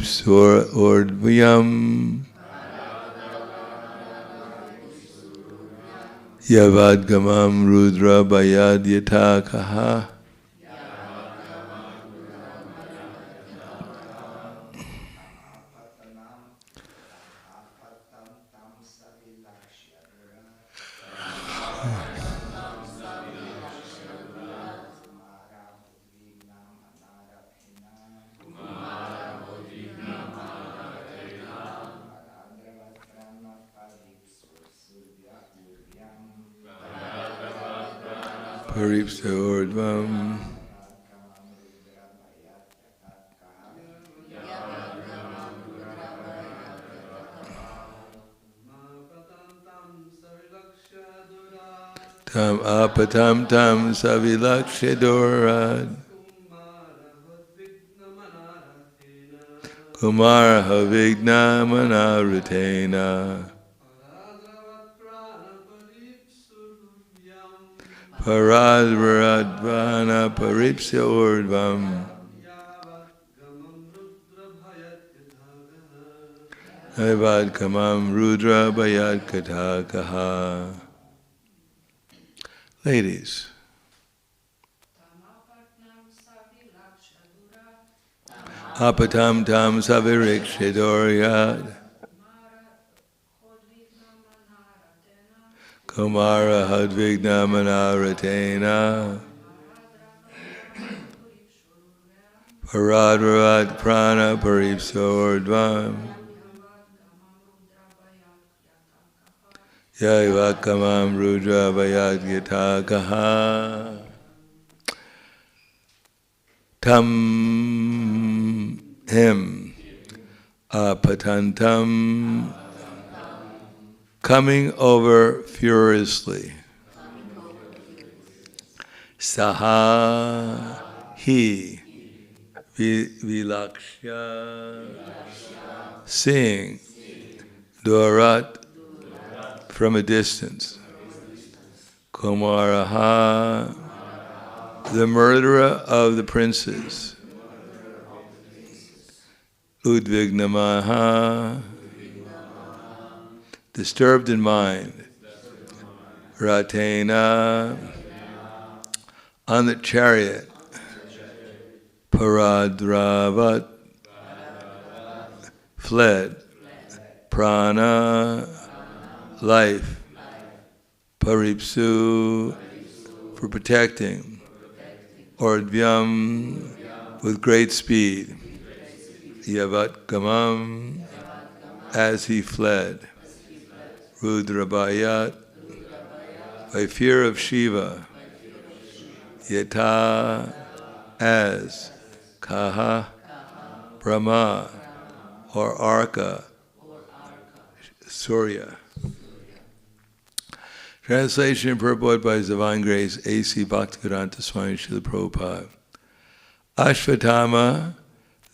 Ordvyam Yavadgamam Rudra Bayad Yatakaha. Paripsa Ordvam Tam apatam tam savilakshadorad Kumara havigna manarutena Paradvaradvana paripsya ordvam Aivadkamam rudra bayad katakaha. Ladies, apatam tam savirikshidoriyad Kumara hadvigna manaratena Paradvarat prana paripsordvam Yaivakamam rudra vayad yatakaha. Tam him apatantam coming over furiously. Saha he vilakshya seeing Durat from a distance. Kumaraha the murderer of the princes. Udvignamaha disturbed in mind. Ratena on the chariot. Paradravat fled. Prana life. Paripsu for protecting. Ordvyam with great speed. Yavatgamam as he fled. Rudrabayat by fear of Shiva. Yata as Kaha Brahma or Arka Surya. Translation and purport by His Divine Grace A.C. Bhaktivedanta Swami Srila Prabhupada. Ashvatthama,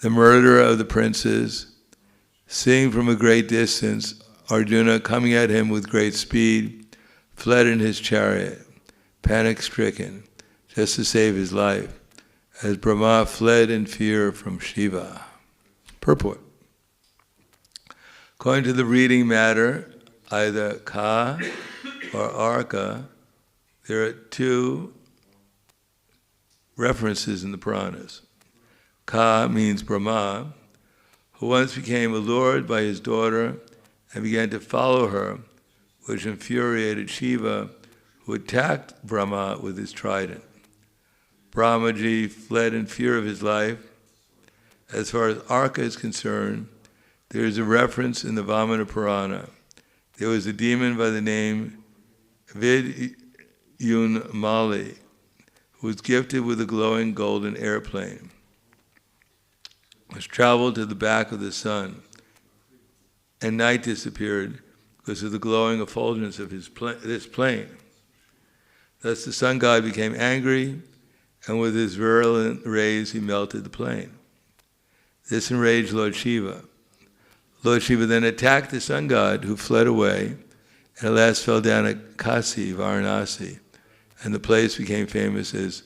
the murderer of the princes, seeing from a great distance Arjuna coming at him with great speed, fled in his chariot, panic-stricken, just to save his life, as Brahma fled in fear from Shiva. Purport. According to the reading matter, either Ka or Arka, there are two references in the Puranas. Ka means Brahma, who once became allured by his daughter and began to follow her, which infuriated Shiva, who attacked Brahma with his trident. Brahmaji fled in fear of his life. As far as Arka is concerned, there is a reference in the Vamana Purana. There was a demon by the name Vidyunmali, who was gifted with a glowing golden airplane, which traveled to the back of the sun, and night disappeared because of the glowing effulgence of this plane. Thus the sun god became angry, and with his virulent rays he melted the plane. This enraged Lord Shiva. Lord Shiva then attacked the sun god, who fled away, and at last fell down at Kasi, Varanasi, and the place became famous as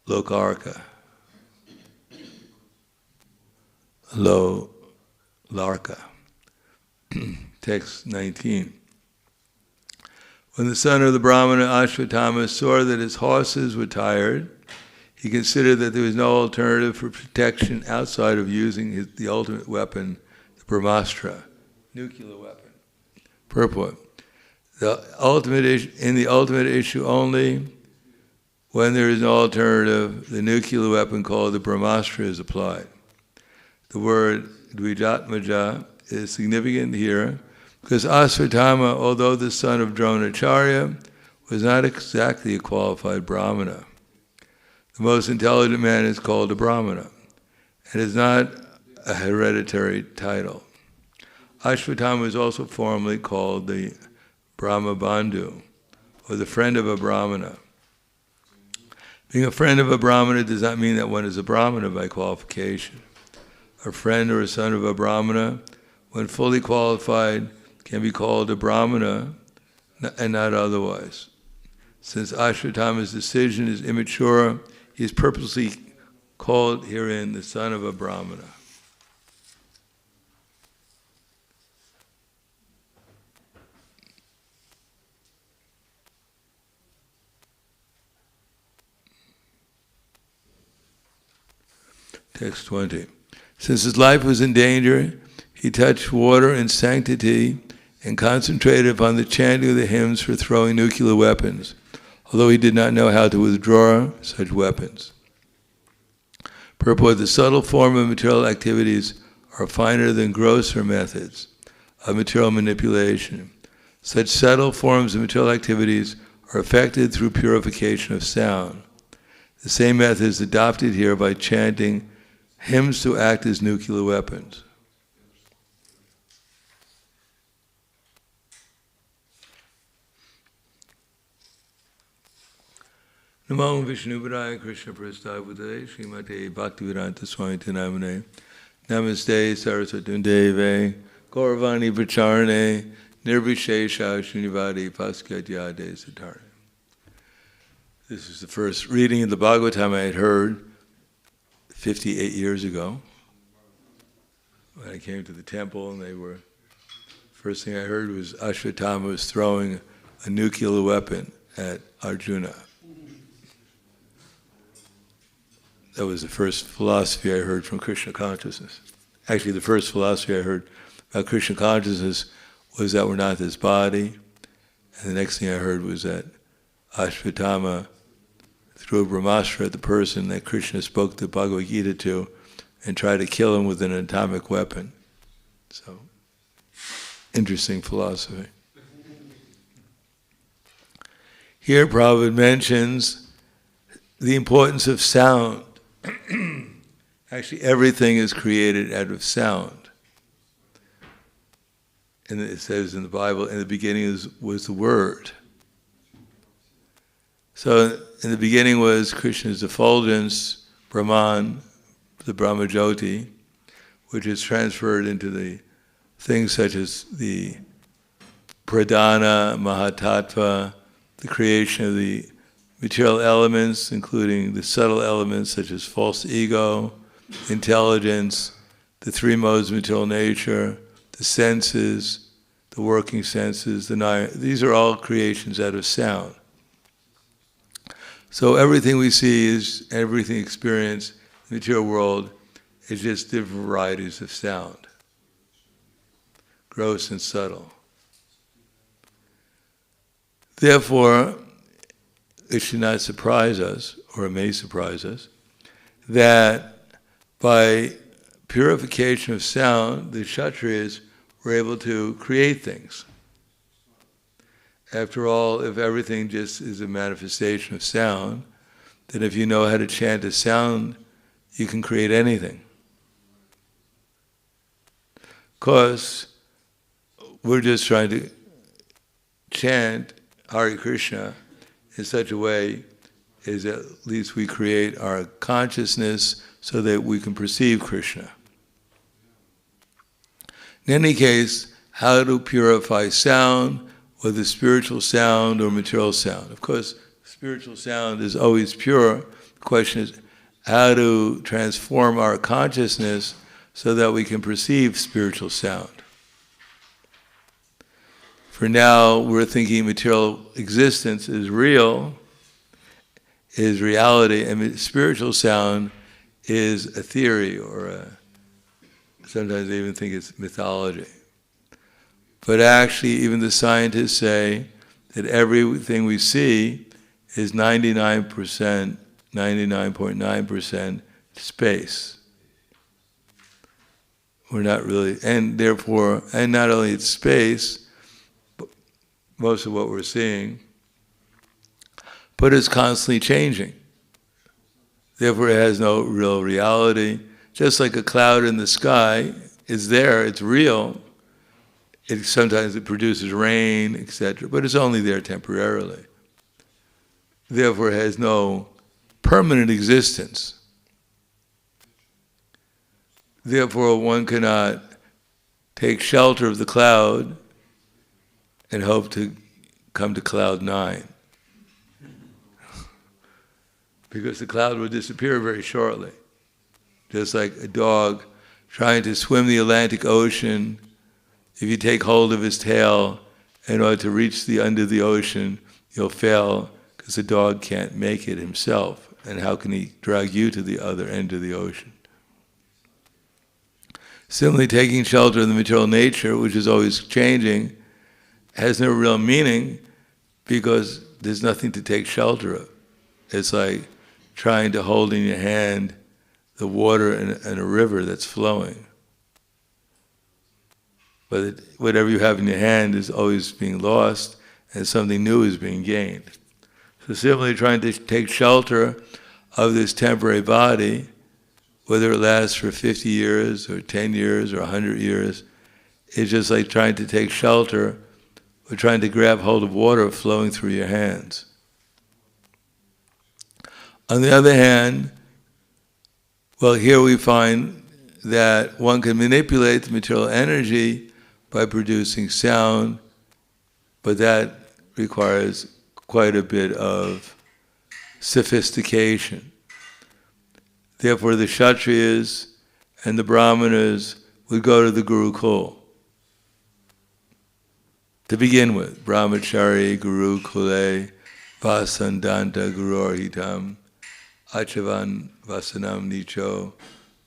Lokarka. Larka. Text 19. When the son of the Brahmana Ashvatthama saw that his horses were tired, he considered that there was no alternative for protection outside of using the ultimate weapon, the Brahmastra, nuclear weapon. Purport. In the ultimate issue only, when there is no alternative, the nuclear weapon called the Brahmastra is applied. The word Dvijatmaja is significant here because Ashvatthama, although the son of Dronacharya, was not exactly a qualified Brahmana. The most intelligent man is called a Brahmana. It is not a hereditary title. Ashvatthama is also formally called the Brahma Bandhu, or the friend of a Brahmana. Being a friend of a Brahmana does not mean that one is a Brahmana by qualification. A friend or a son of a Brahmana, when fully qualified, can be called a Brahmana and not otherwise. Since Ashvatthama's decision is immature, he is purposely called herein the son of a Brahmana. Text 20. Since his life was in danger, he touched water in sanctity and concentrated upon the chanting of the hymns for throwing nuclear weapons, although he did not know how to withdraw such weapons. Purport: the subtle form of material activities are finer than grosser methods of material manipulation. Such subtle forms of material activities are effected through purification of sound. The same method is adopted here by chanting hymns to act as nuclear weapons. Namo Vishnupadaya Krishna Prasthaputale Srimate Bhaktivedanta Swami Namane Namaste Saraswati Deve Gauravani Vacharane Nirvishesha Srinivadi Paskadyade Satarne. This is the first reading of the Bhagavatam I had heard 58 years ago when I came to the temple, and first thing I heard was Ashvatthama was throwing a nuclear weapon at Arjuna. That was the first philosophy I heard from Krishna consciousness. Actually, the first philosophy I heard about Krishna consciousness was that we're not this body, and the next thing I heard was that Ashvatthama threw a Brahmastra at the person that Krishna spoke the Bhagavad Gita to and tried to kill him with an atomic weapon. So, interesting philosophy. Here Prabhupada mentions the importance of sound. Actually, everything is created out of sound. And it says in the Bible, in the beginning was the Word. So in the beginning was Krishna's effulgence, Brahman, the Brahmajyoti, which is transferred into the things such as the Pradhana, Mahatattva, the creation of the material elements, including the subtle elements such as false ego, intelligence, the three modes of material nature, the senses, the working senses, these are all creations out of sound. So everything we see everything experienced in the material world is just different varieties of sound, gross and subtle. Therefore, it should not surprise us, or it may surprise us, that by purification of sound, the Kshatriyas were able to create things. After all, if everything just is a manifestation of sound, then if you know how to chant a sound, you can create anything. Because we're just trying to chant Hare Krišna in such a way as at least we create our consciousness so that we can perceive Krishna. In any case, how to purify sound, whether spiritual sound or material sound. Of course, spiritual sound is always pure. The question is how to transform our consciousness so that we can perceive spiritual sound. For now, we're thinking material existence is real, is reality, and spiritual sound is a theory, or sometimes they even think it's mythology. But actually, even the scientists say that everything we see is 99.9% space. We're not really, and therefore, and not only it's space, but most of what we're seeing, but it's constantly changing. Therefore, it has no real reality. Just like a cloud in the sky is there, it's real. Sometimes it produces rain, etc., but it's only there temporarily. Therefore, it has no permanent existence. Therefore, one cannot take shelter of the cloud and hope to come to cloud 9. Because the cloud will disappear very shortly. Just like a dog trying to swim the Atlantic Ocean, if you take hold of his tail in order to reach the end of the ocean, you'll fail because the dog can't make it himself. And how can he drag you to the other end of the ocean? Similarly, taking shelter of the material nature, which is always changing, has no real meaning because there's nothing to take shelter of. It's like trying to hold in your hand the water in a river that's flowing. But whatever you have in your hand is always being lost, and something new is being gained. So simply trying to take shelter of this temporary body, whether it lasts for 50 years or 10 years or 100 years, is just like trying to take shelter or trying to grab hold of water flowing through your hands. On the other hand, well, here we find that one can manipulate the material energy by producing sound, but that requires quite a bit of sophistication. Therefore, the Kshatriyas and the Brahmanas would go to the Gurukul. To begin with, Brahmachari, Guru Kule, Vasandanta Gurorhitam, Achavan Vasanam Nicho,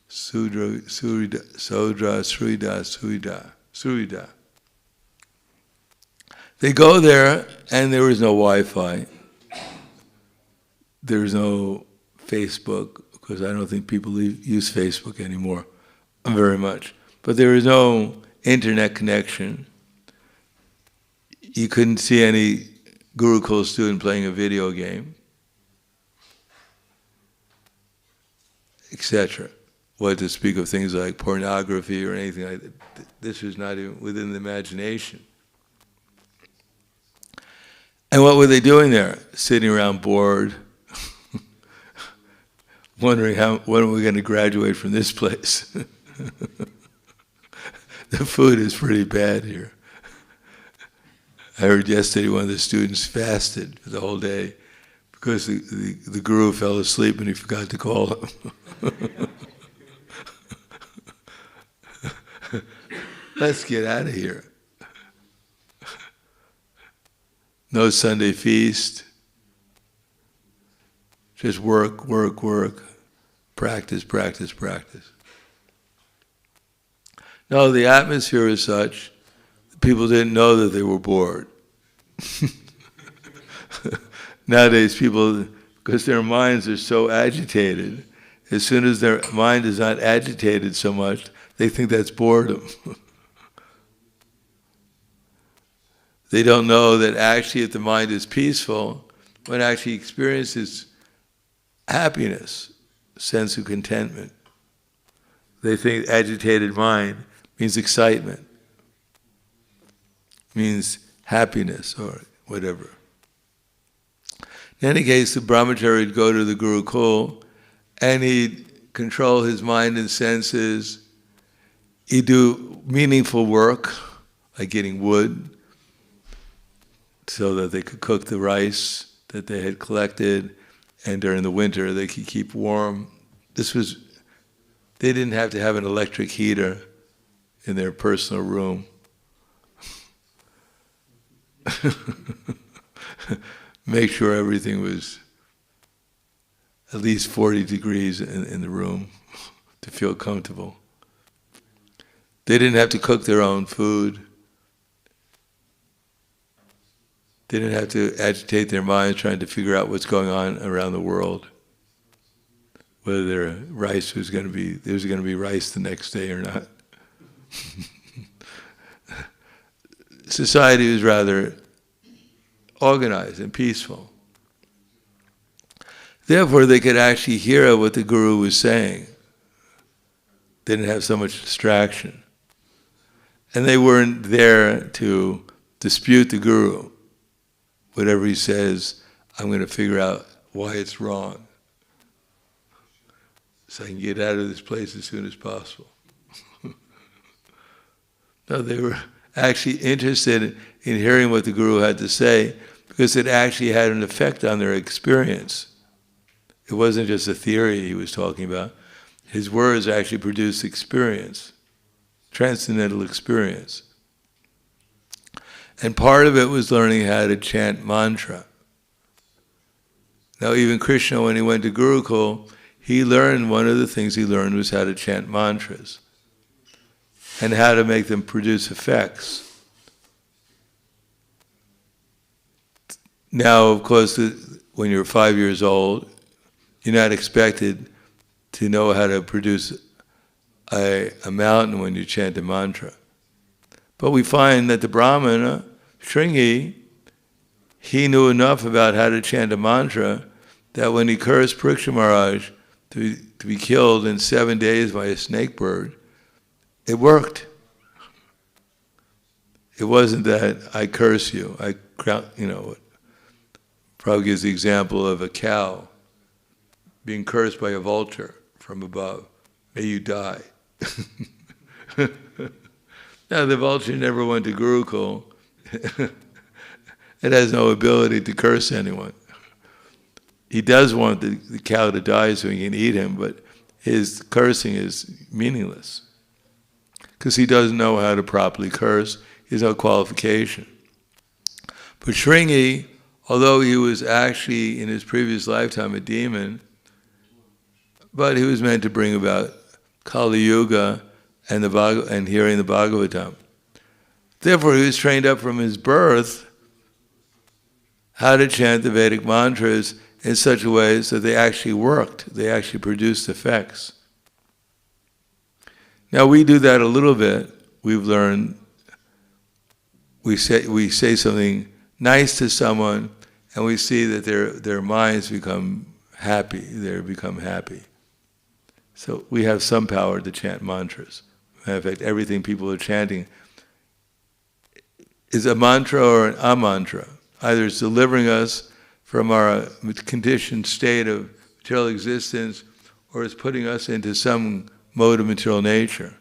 Sudra Surida. They go there, and there is no Wi-Fi. There is no Facebook, because I don't think people use Facebook anymore very much. But there is no internet connection. You couldn't see any Gurukul student playing a video game, etc. What to speak of things like pornography or anything like that. This was not even within the imagination. And what were they doing there? Sitting around bored, wondering when are we going to graduate from this place? The food is pretty bad here. I heard yesterday one of the students fasted for the whole day because the guru fell asleep and he forgot to call him. Let's get out of here. No Sunday feast. Just work. Practice. No, the atmosphere is such that people didn't know that they were bored. Nowadays, people, because their minds are so agitated, as soon as their mind is not agitated so much, they think that's boredom. They don't know that actually if the mind is peaceful, one actually experiences happiness, sense of contentment. They think agitated mind means excitement, means happiness or whatever. In any case, the brahmachari would go to the Gurukul and he'd control his mind and senses. He'd do meaningful work, like getting wood, so that they could cook the rice that they had collected, and during the winter they could keep warm. This was They didn't have to have an electric heater in their personal room. Make sure everything was at least 40 degrees in the room to feel comfortable. They didn't have to cook their own food. They didn't have to agitate their minds trying to figure out what's going on around the world. Whether there was going to be rice the next day or not. Society was rather organized and peaceful. Therefore, they could actually hear what the Guru was saying. They didn't have so much distraction. And they weren't there to dispute the Guru. Whatever he says, I'm going to figure out why it's wrong, so I can get out of this place as soon as possible. No, they were actually interested in hearing what the Guru had to say, because it actually had an effect on their experience. It wasn't just a theory he was talking about. His words actually produced experience, transcendental experience. And part of it was learning how to chant mantra. Now even Krishna, when he went to Gurukul, one of the things he learned was how to chant mantras and how to make them produce effects. Now, of course, when you're 5 years old, you're not expected to know how to produce a mountain when you chant a mantra. But we find that the Brahmana, Shringi, he knew enough about how to chant a mantra that when he cursed Pariksha Maharaj to be killed in 7 days by a snake bird, it worked. It wasn't that I curse you. Prabhupada gives the example of a cow being cursed by a vulture from above. May you die. Now the vulture never went to Gurukul. It has no ability to curse anyone. He does want the cow to die so he can eat him, but his cursing is meaningless. Because he doesn't know how to properly curse. He has no qualification. But Shringi, although he was actually in his previous lifetime a demon, but he was meant to bring about Kali Yuga and hearing the Bhagavatam. Therefore, he was trained up from his birth how to chant the Vedic mantras in such a way that they actually worked. They actually produced effects. Now we do that a little bit. We've learned. We say something nice to someone, and we see that their minds become happy. They become happy. So we have some power to chant mantras. In fact, everything people are chanting is a mantra or an a-mantra. Either it's delivering us from our conditioned state of material existence, or it's putting us into some mode of material nature.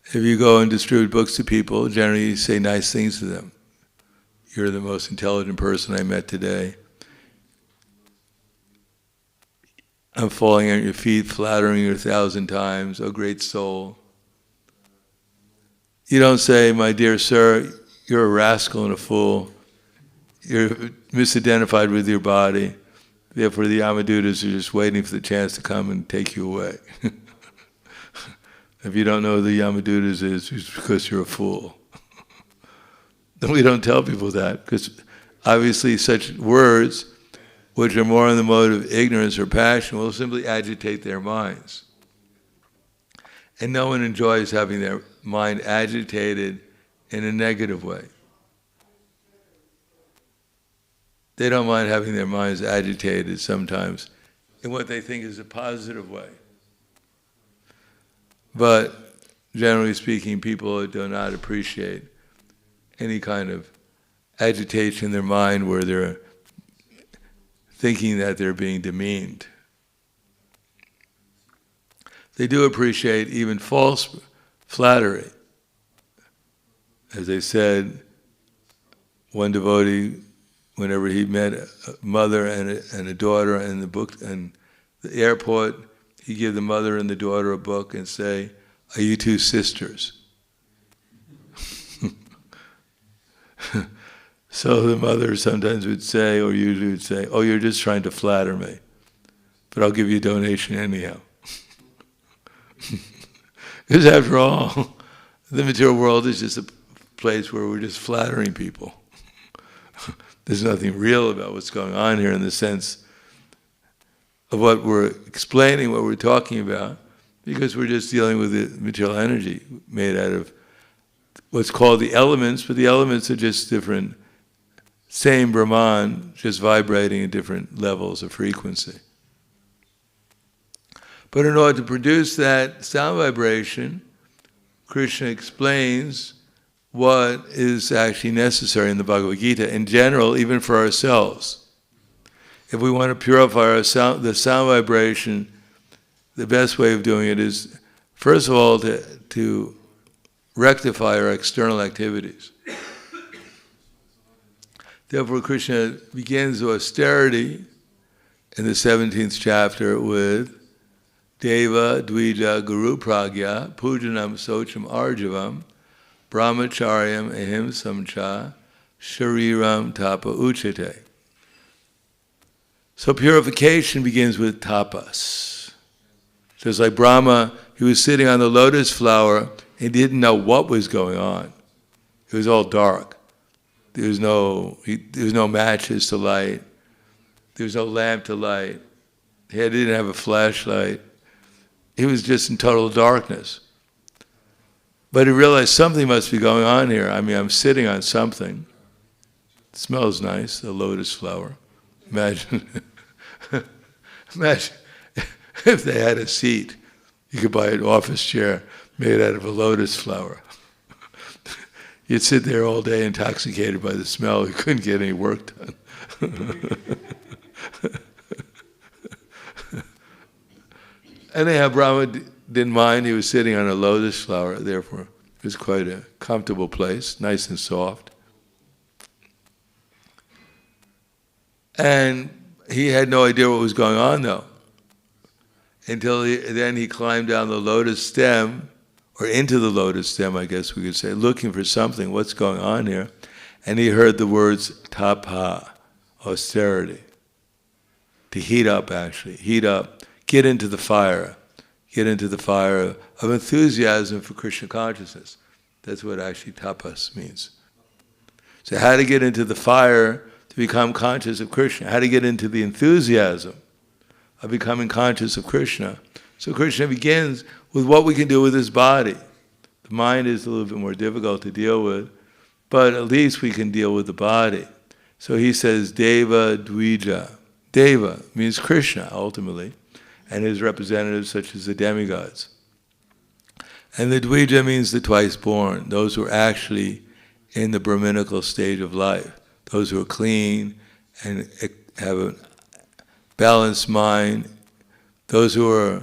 If you go and distribute books to people, generally you say nice things to them. You're the most intelligent person I met today. I'm falling at your feet, flattering you 1,000 times, oh great soul. You don't say, my dear sir, you're a rascal and a fool. You're misidentified with your body. Therefore the Yamadutas are just waiting for the chance to come and take you away. If you don't know who the Yamadutas is, it's because you're a fool. We don't tell people that, because obviously such words, which are more in the mode of ignorance or passion, will simply agitate their minds. And no one enjoys having their mind agitated in a negative way. They don't mind having their minds agitated sometimes in what they think is a positive way. But generally speaking, people do not appreciate any kind of agitation in their mind where they're thinking that they're being demeaned. They do appreciate even false flattery. As I said, one devotee, whenever he met a mother and a daughter in the airport, you give the mother and the daughter a book and say, "Are you two sisters?" So the mother sometimes would say, or usually would say, "Oh, you're just trying to flatter me, but I'll give you a donation anyhow." Because after all, the material world is just a place where we're just flattering people. There's nothing real about what's going on here in the sense of what we're explaining, what we're talking about, because we're just dealing with the material energy made out of what's called the elements, but the elements are just different, same Brahman, just vibrating at different levels of frequency. But in order to produce that sound vibration, Krishna explains what is actually necessary in the Bhagavad Gita, in general, even for ourselves. If we want to purify the sound vibration, the best way of doing it is, first of all, to rectify our external activities. Therefore, Krishna begins austerity in the 17th chapter with Deva Dvija Guru Pragya Pujanam Socham Arjavam Brahmacharyam Ahimsam Cha Shariram Tapa Uchate. So purification begins with tapas. Just like Brahma, he was sitting on the lotus flower and didn't know what was going on. It was all dark. There was no matches to light. There was no lamp to light. He didn't have a flashlight. He was just in total darkness. But he realized something must be going on here. I mean, I'm sitting on something. It smells nice, the lotus flower. Imagine if they had a seat. You could buy an office chair made out of a lotus flower. You'd sit there all day intoxicated by the smell. You couldn't get any work done. Anyhow, Brahma didn't mind. He was sitting on a lotus flower, therefore it was quite a comfortable place, nice and soft. And he had no idea what was going on, though, until then he climbed down the lotus stem, or into the lotus stem, I guess we could say, looking for something, what's going on here, and he heard the words tapa, austerity, to heat up actually, heat up, get into the fire of enthusiasm for Krishna consciousness. That's what actually tapas means. So how to get into the fire to become conscious of Krishna, how to get into the enthusiasm of becoming conscious of Krishna. So Krishna begins with what we can do with this body. The mind is a little bit more difficult to deal with, but at least we can deal with the body. So he says, Deva Dvija. Deva means Krishna, ultimately, and his representatives such as the demigods. And the Dvija means the twice born, those who are actually in the Brahminical stage of life, those who are clean and have a balanced mind, those who are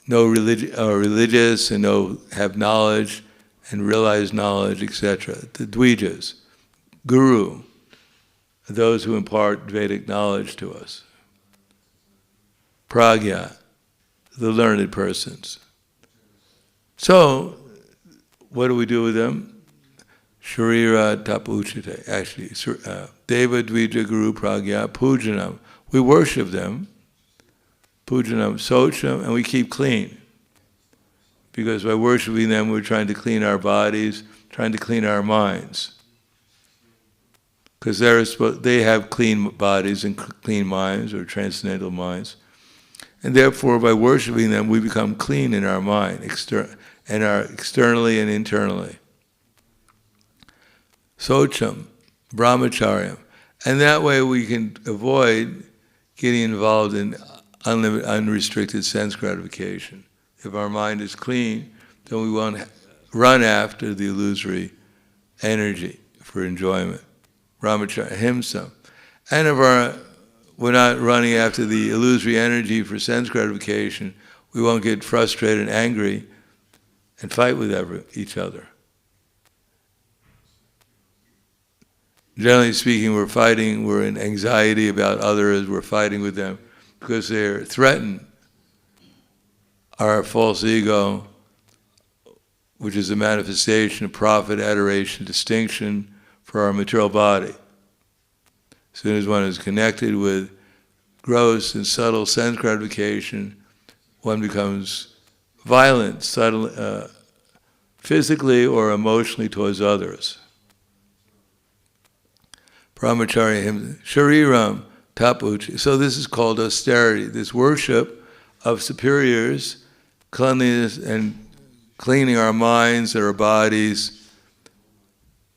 religious and have knowledge and realize knowledge, etc. The Dvijas, Guru, those who impart Vedic knowledge to us. Pragya, the learned persons. So, what do we do with them? Sharira tapuchite, actually, Deva Dvija Guru Pragya Pujanam. We worship them, Pujanam Socham, and we keep clean. Because by worshiping them, we're trying to clean our bodies, trying to clean our minds. Because they have clean bodies and clean minds, or transcendental minds. And therefore, by worshiping them, we become clean in our mind, externally and internally. Socham, brahmacharyam. And that way we can avoid getting involved in unrestricted sense gratification. If our mind is clean, then we won't run after the illusory energy for enjoyment. Brahmacharya, himsa. And if we're not running after the illusory energy for sense gratification, we won't get frustrated and angry and fight with each other. Generally speaking, we're in anxiety about others, we're fighting with them because they're threatened our false ego, which is a manifestation of profit, adoration, distinction for our material body. As soon as one is connected with gross and subtle sense gratification, one becomes violent, subtle, physically or emotionally towards others. Brahmacharya hymn, Shariram Tapuchi. So this is called austerity, this worship of superiors, cleanliness and cleaning our minds and our bodies,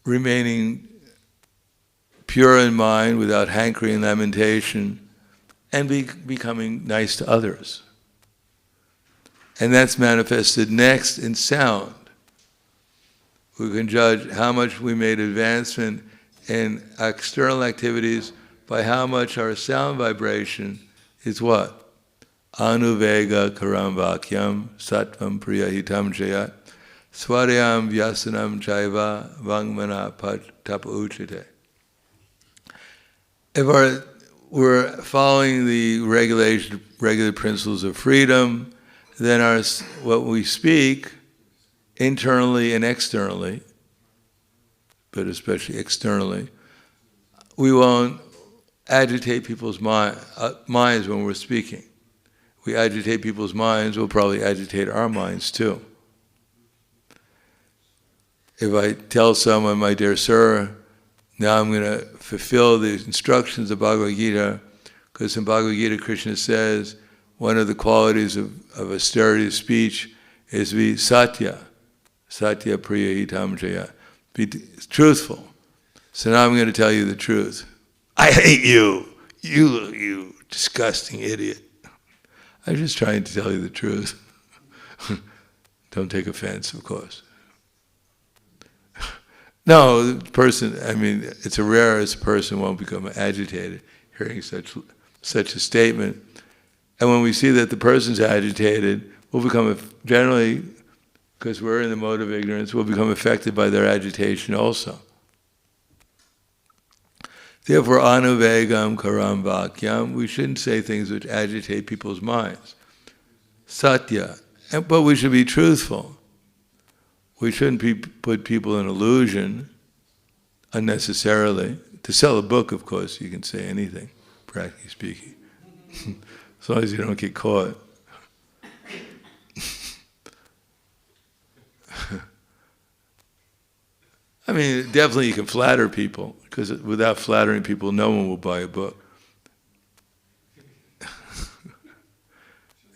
remaining pure in mind without hankering and lamentation, and becoming nice to others. And that's manifested next in sound. We can judge how much we made advancement in external activities by how much our sound vibration is what? Anuvega karamvakyam sattvam priyahitam jayat swaryam vyasanam chaiva vangmana tapa uchite. If we're following the regular principles of freedom, then what we speak internally and externally, but especially externally, we won't agitate people's minds when we're speaking. We agitate people's minds, we'll probably agitate our minds too. If I tell someone, my dear sir, now I'm going to fulfill the instructions of Bhagavad Gita, because in Bhagavad Gita Krishna says one of the qualities of austerity of speech is to be satya priya hitam jaya, be truthful. So now I'm going to tell you the truth. I hate you, you disgusting idiot. I'm just trying to tell you the truth. Don't take offense, of course. No, the person, it's a rare as a person won't become agitated hearing such a statement. And when we see that the person's agitated, we'll become, generally, because we're in the mode of ignorance, we'll become affected by their agitation also. Therefore, anuvegam karam vakyam, we shouldn't say things which agitate people's minds. Satya, but we should be truthful. We shouldn't put people in illusion unnecessarily. To sell a book, of course, you can say anything, practically speaking, as long as you don't get caught. Definitely you can flatter people, because without flattering people, no one will buy a book.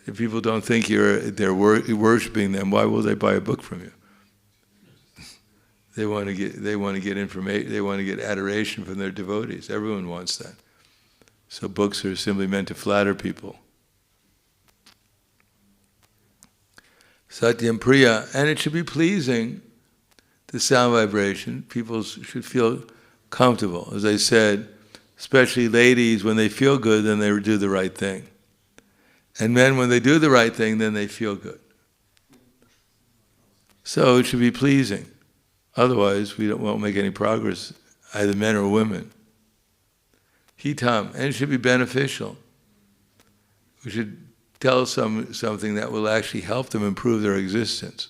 If people don't think they're worshiping them, why will they buy a book from you? They want to get information. They want to get adoration from their devotees. Everyone wants that. So books are simply meant to flatter people. Satyam Priya, and it should be pleasing. The sound vibration, people should feel comfortable. As I said, especially ladies, when they feel good, then they do the right thing. And men, when they do the right thing, then they feel good. So it should be pleasing. Otherwise, we won't make any progress, either men or women. Hitam, and it should be beneficial. We should tell something that will actually help them improve their existence.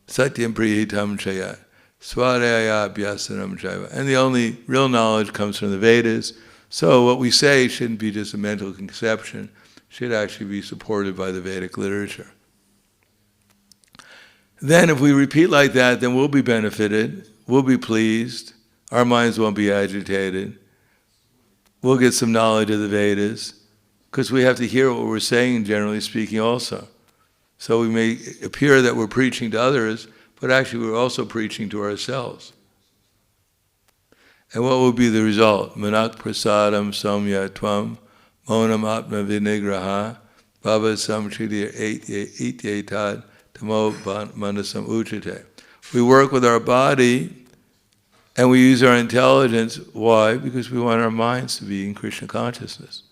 Satyam prihitam chaya, swadhyaya abhyasanam chaiva. And the only real knowledge comes from the Vedas. So what we say shouldn't be just a mental conception, should actually be supported by the Vedic literature. Then if we repeat like that, then we'll be benefited, we'll be pleased, our minds won't be agitated, we'll get some knowledge of the Vedas, because we have to hear what we're saying, generally speaking, also. So we may appear that we're preaching to others, but actually we're also preaching to ourselves. And what will be the result? Manak prasadam samya tvam, monam atma vinigraha, bhava samchidya ityetad, tamo manasam uchate. We work with our body and we use our intelligence. Why? Because we want our minds to be in Krishna consciousness.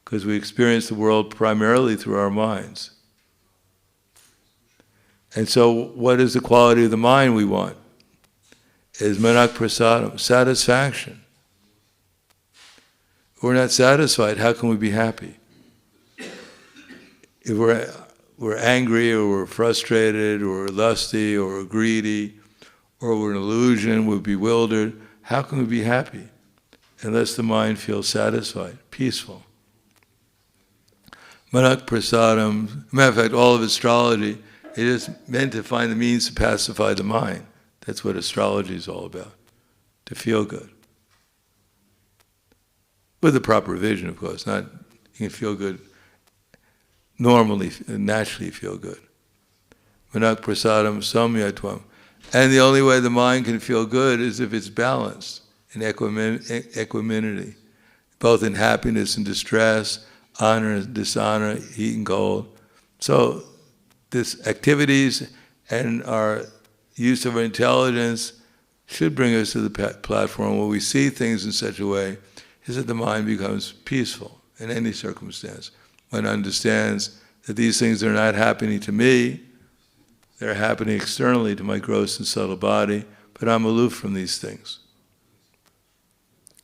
Because we experience the world primarily through our minds. And so what is the quality of the mind we want? Is manak prasadam, satisfaction. If we're not satisfied, how can we be happy? if we're angry or we're frustrated or we're lusty or we're greedy or we're an illusion, we're bewildered, how can we be happy unless the mind feels satisfied, peaceful? Manak prasadam, matter of fact, all of astrology, it is meant to find the means to pacify the mind. That's what astrology is all about, to feel good. With the proper vision, of course, not you can feel good normally, naturally feel good. Manak prasadam samyatvam. And the only way the mind can feel good is if it's balanced in equanimity, both in happiness and distress, honor and dishonor, heat and cold. So this activities and our use of our intelligence should bring us to the platform where we see things in such a way is that the mind becomes peaceful in any circumstance. One understands that these things are not happening to me, they're happening externally to my gross and subtle body, but I'm aloof from these things.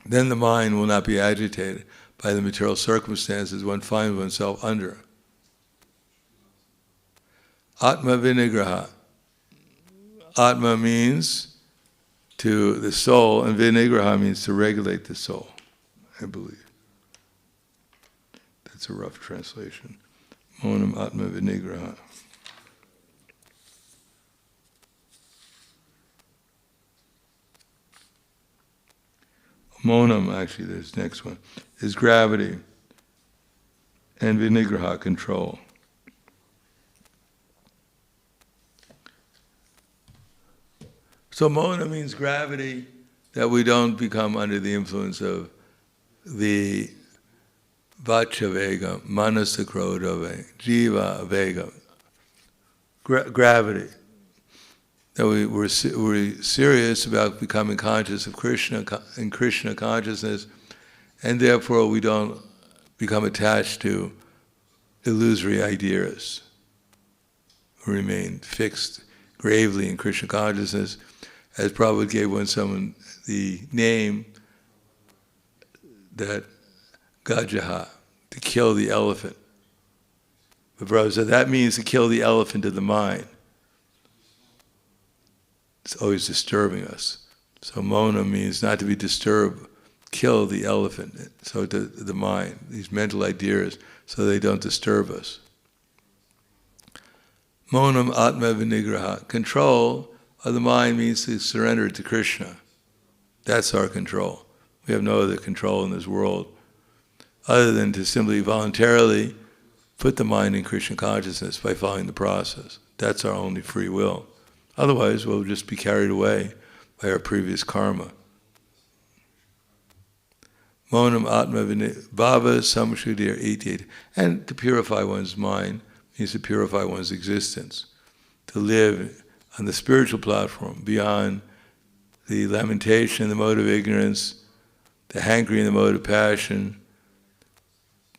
Then the mind will not be agitated by the material circumstances one finds oneself under. Atma vinigraha. Atma means to the soul, and vinigraha means to regulate the soul, I believe. That's a rough translation. Monam atma vinigraha. Monam, actually, this next one, is gravity, and vinigraha, control. So mona means gravity, that we don't become under the influence of the vacha vega, manasa krodha vega, jiva vega, gravity. That we're serious about becoming conscious of Krishna and Krishna consciousness, and therefore we don't become attached to illusory ideas. We remain fixed gravely in Krishna consciousness, as Prabhupada gave someone the name that Gajaha, to kill the elephant. But Prabhupada said that means to kill the elephant of the mind. It's always disturbing us. So mona means not to be disturbed, kill the elephant, so the mind, these mental ideas, so they don't disturb us. Monam atma vinigraha. Control of the mind means to surrender to Krishna. That's our control. We have no other control in this world other than to simply voluntarily put the mind in Krishna consciousness by following the process. That's our only free will. Otherwise, we'll just be carried away by our previous karma. Monam atma bhava samshuddhir iti. And to purify one's mind means to purify one's existence. To live on the spiritual platform, beyond the lamentation, the mode of ignorance, the hankering, the mode of passion,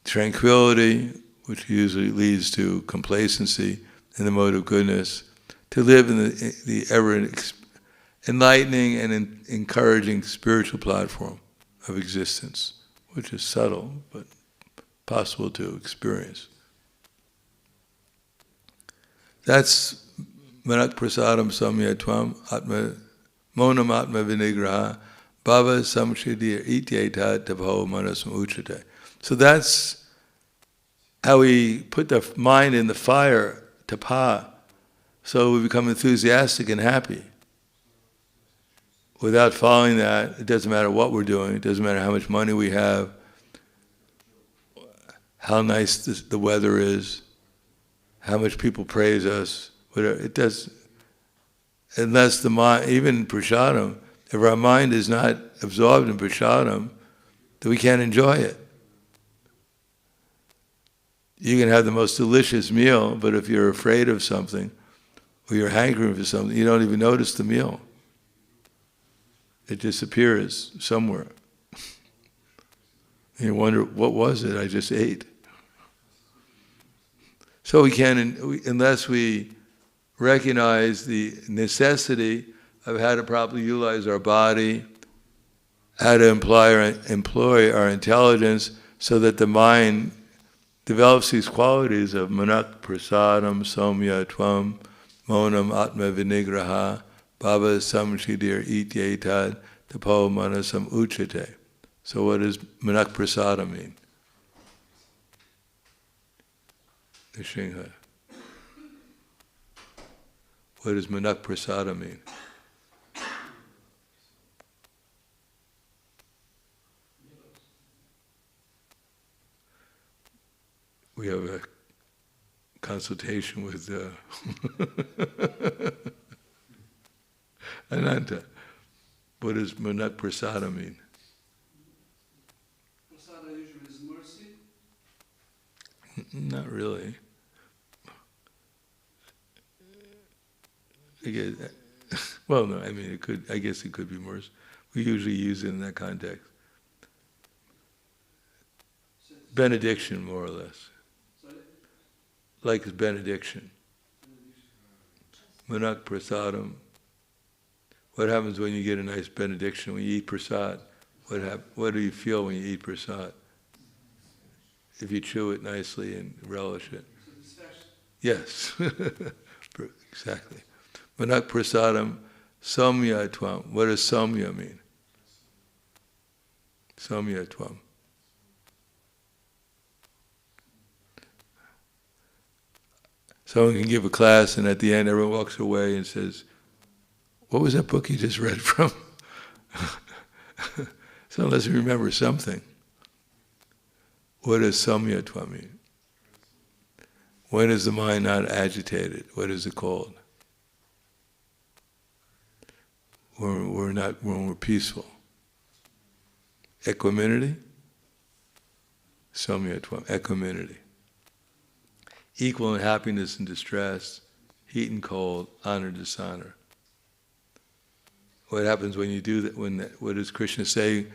tranquility, which usually leads to complacency, and the mode of goodness. To live in the ever enlightening and encouraging spiritual platform of existence, which is subtle but possible to experience. That's manak prasadam samyatvam atma monam atma vinigraha bhava samshiddhir ityeta tabho manasam uchate. So that's how we put the mind in the fire, tapa, so we become enthusiastic and happy. Without following that, it doesn't matter what we're doing, it doesn't matter how much money we have, how nice the weather is, how much people praise us, whatever. It does, unless the mind, even in prasadam, if our mind is not absorbed in prasadam, then we can't enjoy it. You can have the most delicious meal, but if you're afraid of something, or you're hankering for something, you don't even notice the meal. It disappears somewhere. And you wonder, what was it I just ate? So we can't, unless we recognize the necessity of how to properly utilize our body, how to employ our intelligence so that the mind develops these qualities of manak prasadam somya tvam monam atma vinigraha bhava samshidir ityetad tapo manasam uchate. So what does manak prasadam mean? Nishingha. What does manak prasadam mean? We have a consultation with Ananta. What does manak prasada mean? Prasada usually is mercy. Not really. Well, no, I mean, it could. I guess it could be mercy. We usually use it in that context. Benediction, more or less. Like his benediction. Manak prasadam. What happens when you get a nice benediction? When you eat prasad, what do you feel when you eat prasad? If you chew it nicely and relish it. Yes, exactly. Manak prasadam samya tvam. What does samya mean? Samya tvam. Someone can give a class and at the end everyone walks away and says, what was that book you just read from? So unless you remember something. What does samyatva mean? When is the mind not agitated? What is it called? When we're peaceful. Equanimity? Samyatva, equanimity. Equal in happiness and distress, heat and cold, honor, dishonor. What happens when you do that? What does Krishna say?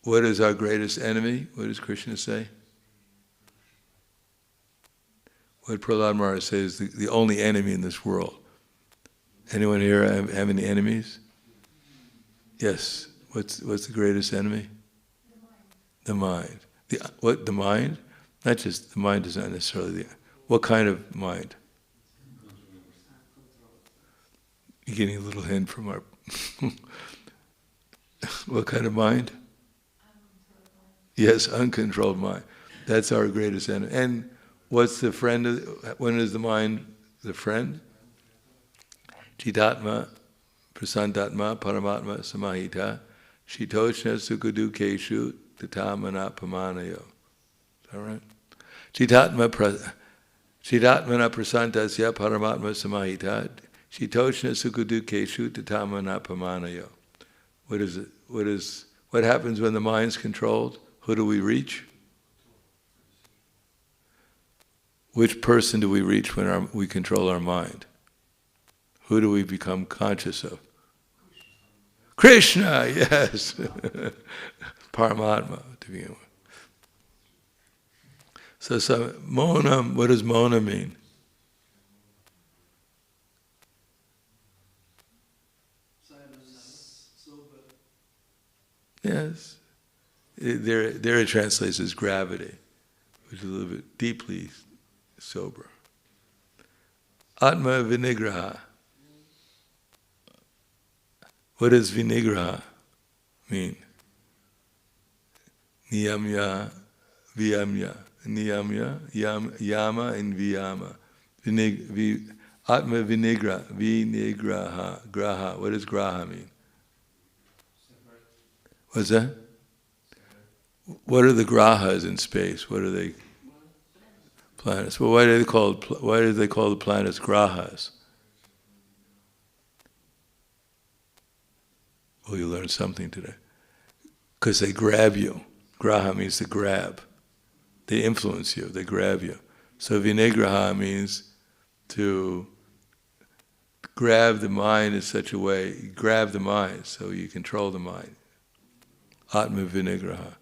What is our greatest enemy? What does Krishna say? What Prahlad Maharaj says is the only enemy in this world. Anyone here have any enemies? Yes. What's the greatest enemy? The mind. The mind? Not just, the mind is not necessarily what kind of mind? You're getting a little hint from our... What kind of mind? Yes, uncontrolled mind. That's our greatest enemy. And what's the friend when is the mind the friend? Chitatma, prasantatma, paramatma, samahita, shitoshna sukadukeshu, tatamana pamanayo. Is that right? Chitatmana prasantasya paramatma samahita, shitoshna sukadukeshu, tatamana pamanayo. What is it? What happens when the mind's controlled? Who do we reach? Which person do we reach when we control our mind? Who do we become conscious of? Krishna, yes. Paramatma, to begin with. So mona, what does mona mean? Silence, sober. Yes. There it translates as gravity, which is a little bit deeply sober. Atma vinigraha. What does vinigraha mean? Niyamya, viyamya. Niyamya, yama and viyama. Atma vinigraha. Graha. What does graha mean? What's that? What are the grahas in space? What are they? Planets. Well, why do they call the planets grahas? Oh, you learned something today. Because they grab you. Graha means to grab. They influence you. They grab you. So vinigraha means to grab the mind in such a way. You grab the mind, so you control the mind. Atma vinigraha.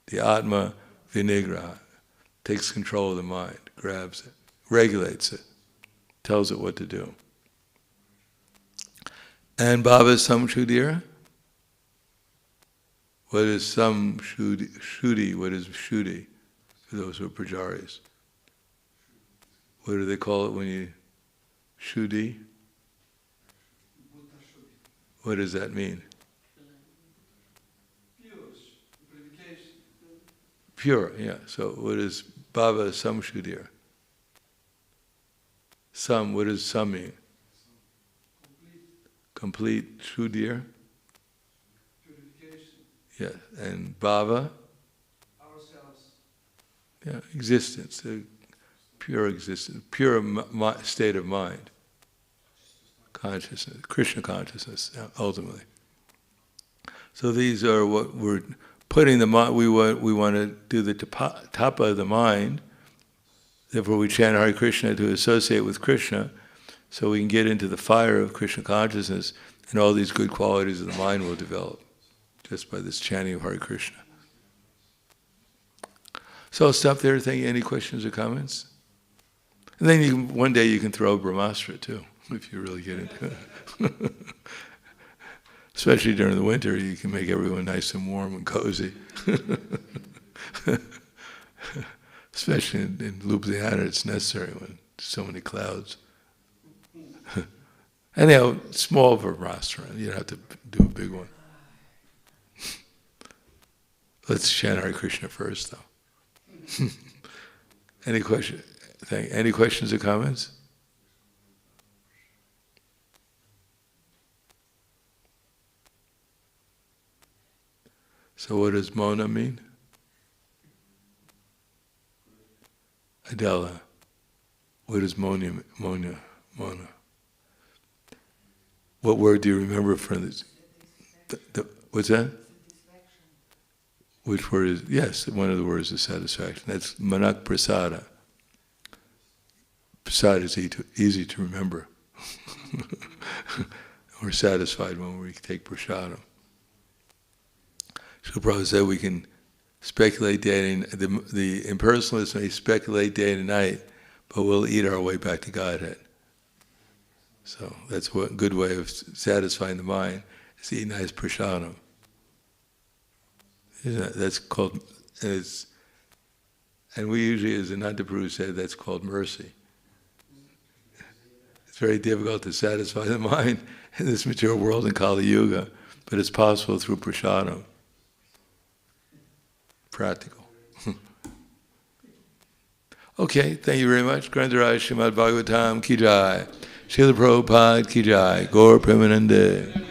The Atma vinigraha takes control of the mind, grabs it, regulates it, tells it what to do. And bhava samsudira? What is some Shuddhi? What is Shuddhi? For those who are Pujaris. What do they call it when you Shuddhi? What does that mean? Purification. Pure, yeah. So what is Bhava Samshuddhir? Sam, what does Sam mean? Complete Shuddhir? Purification. Yeah. And Bhava? Ourselves. Yeah, existence, pure existence, pure state of mind, consciousness, Krishna consciousness, ultimately. So these are what we're putting the mind. We want to do the tapa of the mind. Therefore, we chant Hare Krishna to associate with Krishna, so we can get into the fire of Krishna consciousness, and all these good qualities of the mind will develop just by this chanting of Hare Krishna. So I'll stop there. Any questions or comments? And then one day you can throw Brahmastra too, if you really get into it. Especially during the winter, you can make everyone nice and warm and cozy. Especially in Ljubljana, it's necessary when there's so many clouds. Anyhow, small Brahmastra, you don't have to do a big one. Let's chant Hare Krishna first, though. Any questions or comments? So what does Mona mean? Adela, what is Mona? What word do you remember from this? What's that? Which word is, yes, one of the words is satisfaction. That's manak prasada. Prasada is easy to remember. We're satisfied when we take prasadam. So Prabhupada said we can speculate day and the impersonalists may speculate day and night, but we'll eat our way back to Godhead. So that's one good way of satisfying the mind, is to eat nice prasadam. That's called, and we usually, as Ananda Prabhu said, that's called mercy. It's very difficult to satisfy the mind in this material world in Kali Yuga, but it's possible through prasadam. Practical. Okay, thank you very much. Grantaraj Srimad Bhagavatam Ki Jai. Srila Prabhupada Ki Jai. Gaur Premanande.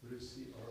What is CR?